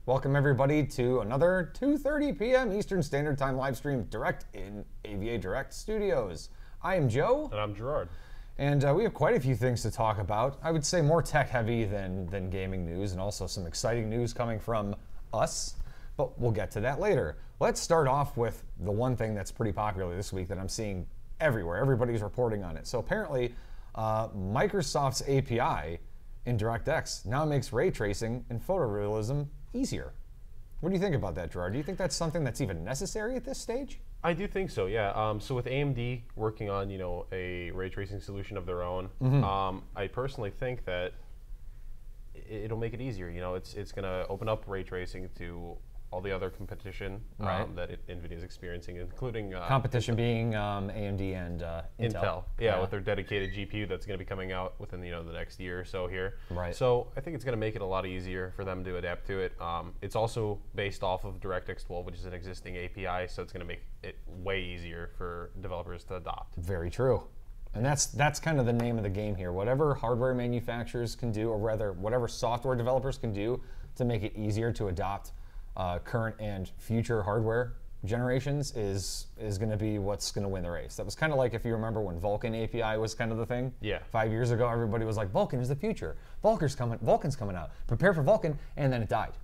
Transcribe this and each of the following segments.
Welcome everybody to another 2:30 p.m. Eastern Standard Time live stream direct in AVADirect Studios. I am Joe. And I'm Gerard. And we have quite a few things to talk about. I would say more tech heavy than gaming news, and also some exciting news coming from us, but we'll get to that later. Let's start off with the one thing that's pretty popular this week that I'm seeing everywhere. Everybody's reporting on it. So apparently Microsoft's API in DirectX now makes ray tracing and photorealism easier. What do you think about that, Gerard? Do you think that's something that's even necessary at this stage? I do think so, yeah. So with AMD working on, a ray tracing solution of their own, I personally think that it'll make it easier. It's going to open up ray tracing to all the other competition that NVIDIA is experiencing, including competition being AMD and Intel. Yeah, with their dedicated GPU that's going to be coming out within the next year or so here. Right. So I think it's going to make it a lot easier for them to adapt to it. It's also based off of DirectX 12, which is an existing API, so it's going to make it way easier for developers to adopt. Very true. And that's kind of the name of the game here. Whatever hardware manufacturers can do, or rather whatever software developers can do to make it easier to adopt current and future hardware generations is going to be what's going to win the race. That was kind of like, if you remember, when Vulkan API was kind of the thing. Yeah. 5 years ago, everybody was like, Vulkan is the future. Vulkan's coming out. Prepare for Vulkan, and then it died.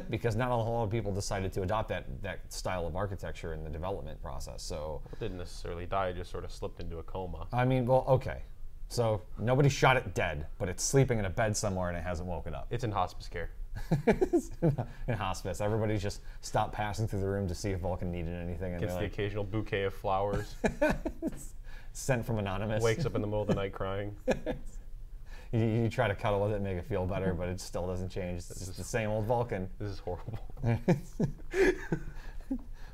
Because not a whole lot of people decided to adopt that style of architecture in the development process. So it didn't necessarily die, it just sort of slipped into a coma. I mean, well, okay. So nobody shot it dead, but it's sleeping in a bed somewhere and it hasn't woken up. It's in hospice care. In hospice, everybody's just stopped passing through the room to see if Vulkan needed anything. And gets the occasional bouquet of flowers. Sent from Anonymous. Wakes up in the middle of the night crying. You try to cuddle with it, make it feel better, but it still doesn't change. It's just the same old Vulkan. This is horrible.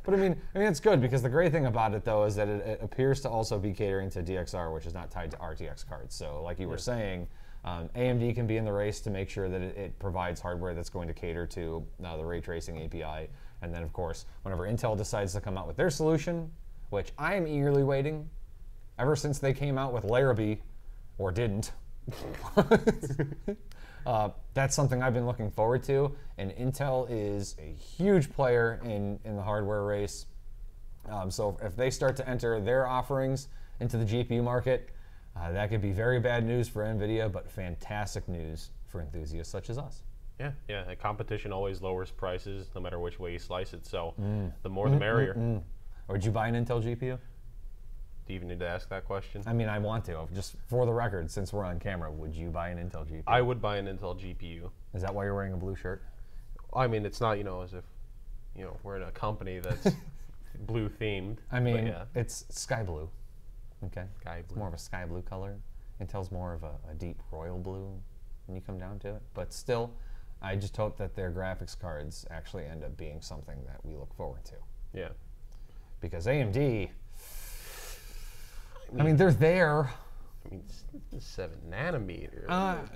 But I mean, it's good, because the great thing about it, though, is that it appears to also be catering to DXR, which is not tied to RTX cards. So, like you were saying, AMD can be in the race to make sure that it provides hardware that's going to cater to the ray tracing API. And then, of course, whenever Intel decides to come out with their solution, which I am eagerly waiting, ever since they came out with Larrabee, or didn't, that's something I've been looking forward to. And Intel is a huge player in the hardware race. So if they start to enter their offerings into the GPU market, that could be very bad news for NVIDIA, but fantastic news for enthusiasts such as us. Yeah. The competition always lowers prices, no matter which way you slice it. So the more, the merrier. Would you buy an Intel GPU? Do you even need to ask that question? I mean, I want to. Just for the record, since we're on camera, would you buy an Intel GPU? I would buy an Intel GPU. Is that why you're wearing a blue shirt? I mean, it's not, as if, we're in a company that's blue themed. I mean, it's sky blue. Okay. Sky blue. It's more of a sky blue color. Intel's more of a deep royal blue when you come down to it. But still, I just hope that their graphics cards actually end up being something that we look forward to. Yeah. Because AMD, I mean, they're there. I mean, it's 7 nanometer.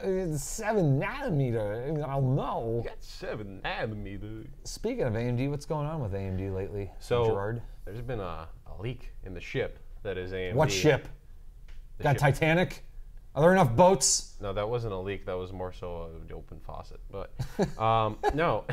It's 7 nanometer. I mean, I'll know. You got 7 nanometer. Speaking of AMD, what's going on with AMD lately, Gerard? There's been a leak in the ship that is AMD. What ship? Got Titanic? Are there enough boats? No, that wasn't a leak. That was more so an open faucet. But no.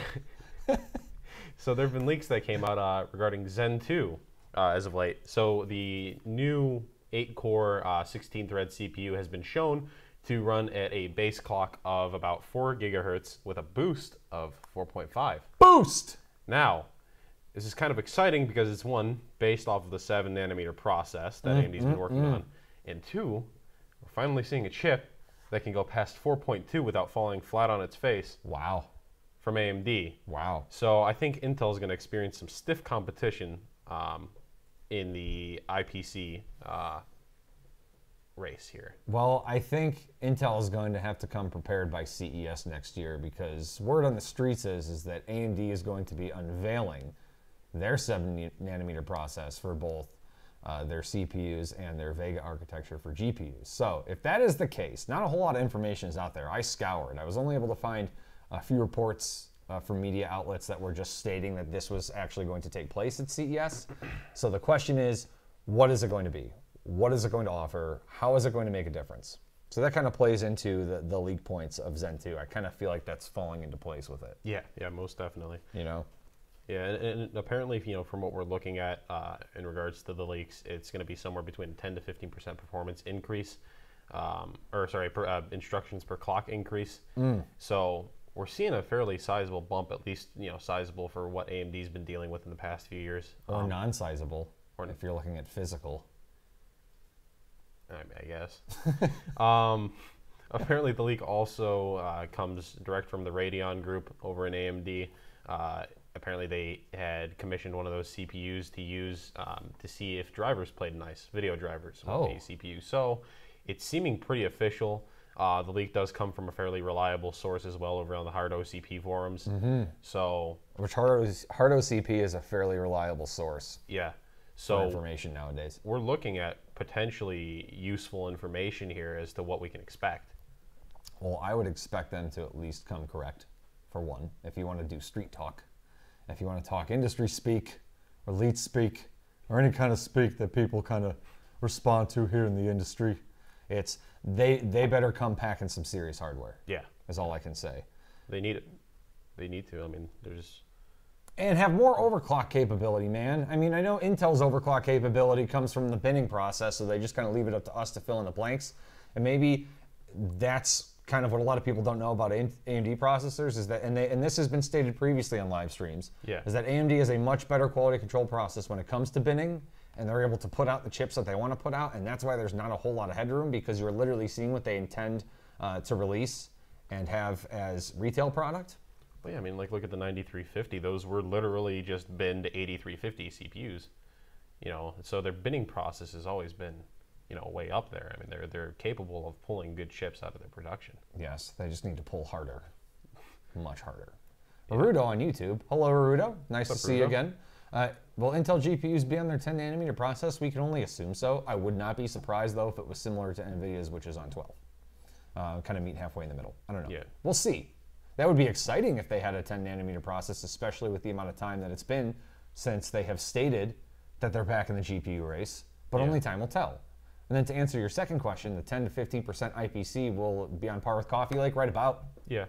So there have been leaks that came out regarding Zen 2 as of late. So the new 8-core, 16-thread CPU has been shown to run at a base clock of about 4 gigahertz with a boost of 4.5. Boost! Now, this is kind of exciting because it's, one, based off of the 7 nanometer process that AMD's been working on, and 2, we're finally seeing a chip that can go past 4.2 without falling flat on its face. Wow. From AMD. Wow. So I think Intel is going to experience some stiff competition in the IPC race here. Well, I think Intel is going to have to come prepared by CES next year, because word on the streets is that AMD is going to be unveiling their 7 nanometer process for both their CPUs and their Vega architecture for GPUs. So if that is the case, not a whole lot of information is out there. I scoured. I was only able to find a few reports from media outlets that were just stating that this was actually going to take place at CES. So the question is, what is it going to be? What is it going to offer? How is it going to make a difference? So that kind of plays into the leak points of Zen 2. I kind of feel like that's falling into place with it. Yeah, most definitely. You know? Yeah, and apparently, from what we're looking at in regards to the leaks, it's going to be somewhere between 10 to 15% performance increase, instructions per clock increase. So we're seeing a fairly sizable bump, at least sizable for what AMD's been dealing with in the past few years. Or non-sizable, if you're looking at physical. I guess. Apparently, the leak also comes direct from the Radeon group over in AMD. Apparently, they had commissioned one of those CPUs to use to see if drivers played nice, video drivers with the CPU. So it's seeming pretty official. The leak does come from a fairly reliable source as well over on the Hard OCP forums. So, which Hard OCP is a fairly reliable source. Yeah. For information nowadays. We're looking at potentially useful information here as to what we can expect. Well, I would expect them to at least come correct, for one, if you want to do street talk. If you want to talk industry speak, or lead speak, or any kind of speak that people kind of respond to here in the industry, it's they better come packing some serious hardware. Yeah. Is all I can say. They need it. They need to. I mean, there's... And have more overclock capability, man. I mean, I know Intel's overclock capability comes from the binning process, so they just kind of leave it up to us to fill in the blanks. And maybe that's kind of what a lot of people don't know about AMD processors is that, and this has been stated previously on live streams, is that AMD is a much better quality control process when it comes to binning, and they're able to put out the chips that they want to put out, and that's why there's not a whole lot of headroom, because you're literally seeing what they intend to release and have as retail product. But yeah, I mean, like, look at the 9350. Those were literally just binned 8350 CPUs. So their binning process has always been, way up there. I mean, they're capable of pulling good chips out of their production. Yes, they just need to pull harder, much harder. Yeah. Rudo on YouTube. Hello, Rudo. Nice to see you again. Will Intel GPUs be on their 10 nanometer process? We can only assume so. I would not be surprised though if it was similar to NVIDIA's, which is on 12. Kind of meet halfway in the middle. I don't know. Yeah. We'll see. That would be exciting if they had a 10 nanometer process, especially with the amount of time that it's been since they have stated that they're back in the GPU race, but only time will tell. And then to answer your second question, the 10 to 15% IPC will be on par with Coffee Lake, right about. Yeah.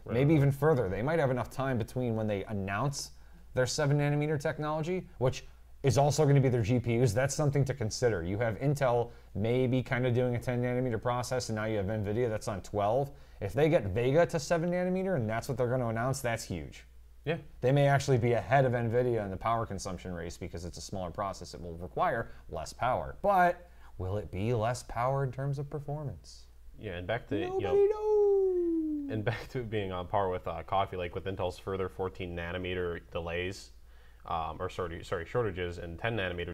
Maybe even further. They might have enough time between when they announce their 7 nanometer technology, which is also going to be their GPUs. That's something to consider. You have Intel maybe kind of doing a 10 nanometer process, and now you have NVIDIA that's on 12. If they get Vega to 7 nanometer and that's what they're going to announce, that's huge. Yeah. They may actually be ahead of NVIDIA in the power consumption race because it's a smaller process. It will require less power. But will it be less power in terms of performance? Yeah, and back to Nobody knows. And back to being on par with Coffee Lake with Intel's further 14 nanometer delays, shortages, and 10 nanometer